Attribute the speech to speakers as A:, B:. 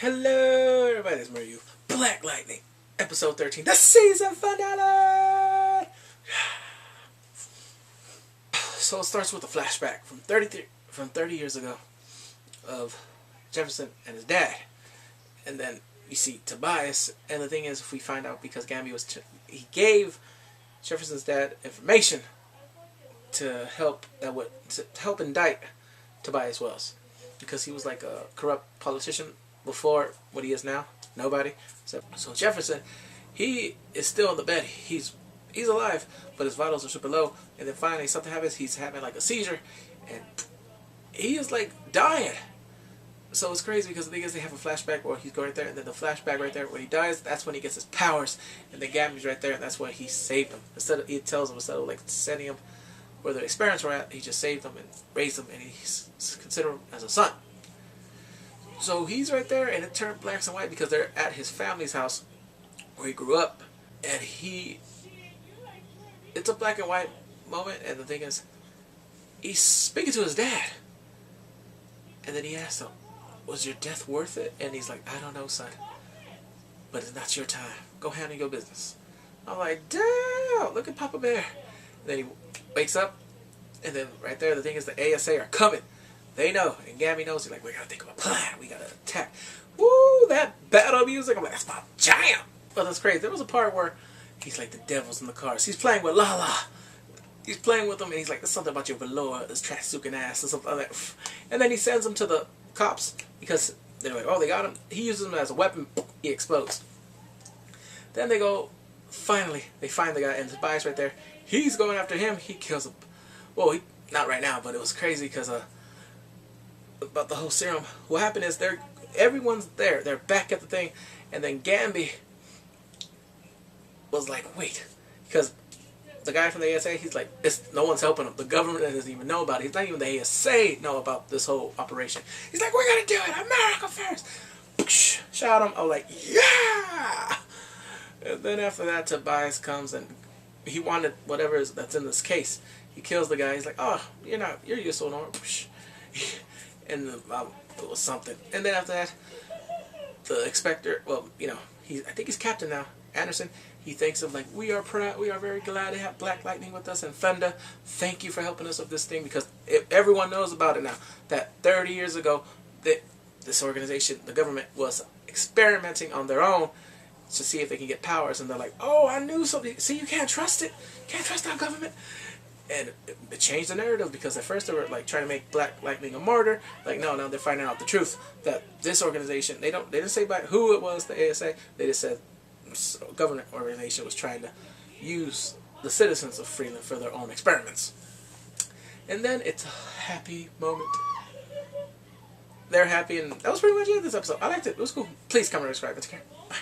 A: Hello, everybody. This is Mario. Black Lightning, episode 13, the season finale. So it starts with a flashback from 30 years ago of Jefferson and his dad, and then you see Tobias. And the thing is, if we find out, because Gambi he gave Jefferson's dad information to help indict Tobias Wells, because he was like a corrupt politician before what he is now. Nobody. So Jefferson, he is still in the bed. He's alive, but his vitals are super low. And then finally something happens. He's having like a seizure, and he is like dying. So it's crazy because the thing is, they have a flashback where he's going right there, and then the flashback right there when he dies, that's when he gets his powers. And then Gambi's right there, and that's when he saved him. He tells him, instead of like sending him where the experiments were at, he just saved him and raised him, and he's considered him as a son. So he's right there, and it turned black and white because they're at his family's house where he grew up, and it's a black and white moment. And the thing is, he's speaking to his dad, and then he asks him, "Was your death worth it?" And he's like, "I don't know, son, but it's not your time. Go handle your business." I'm like, damn, look at Papa Bear. And then he wakes up, and then right there, the thing is, the ASA are coming. They know, and Gambi knows. He's like, "We gotta think of a plan. We gotta attack." Woo, that battle music. I'm like, that's my jam. But that's crazy. There was a part where he's like, the devil's in the cars. He's playing with Lala. He's playing with him, and he's like, "There's something about your velour, this trash-sucking ass," and something like that. And then he sends him to the cops because they're like, "Oh, they got him." He uses him as a weapon. He explodes. Then they go, finally, they find the guy, and Tobias right there. He's going after him. He kills him. Well, not right now, but it was crazy because about the whole serum. What happened is everyone's there. They're back at the thing, and then Gambi was like, "Wait," because the guy from the ASA, he's like, no one's helping him. The government doesn't even know about it. He's not even the ASA know about this whole operation. He's like, "We're gonna do it, America first." Shot him. I'm like, yeah. And then after that, Tobias comes, and he wanted whatever that's in this case. He kills the guy. He's like, "Oh, you're useful, no." And it was something. And then after that, the inspector, I think he's captain now, Anderson. He thanks him like, "We are proud, we are very glad to have Black Lightning with us, and Thunder, thank you for helping us with this thing," because everyone knows about it now. That 30 years ago, this organization, the government, was experimenting on their own to see if they can get powers, and they're like, "Oh, I knew something. See, you can't trust it. Can't trust our government." And it changed the narrative, because at first they were like trying to make Black Lightning a martyr. Like, no, now they're finding out the truth, that this organization, they didn't say about who it was, the ASA. They just said a government organization was trying to use the citizens of Freeland for their own experiments. And then it's a happy moment. They're happy, and that was pretty much it this episode. I liked it. It was cool. Please comment and subscribe. Take care. Bye.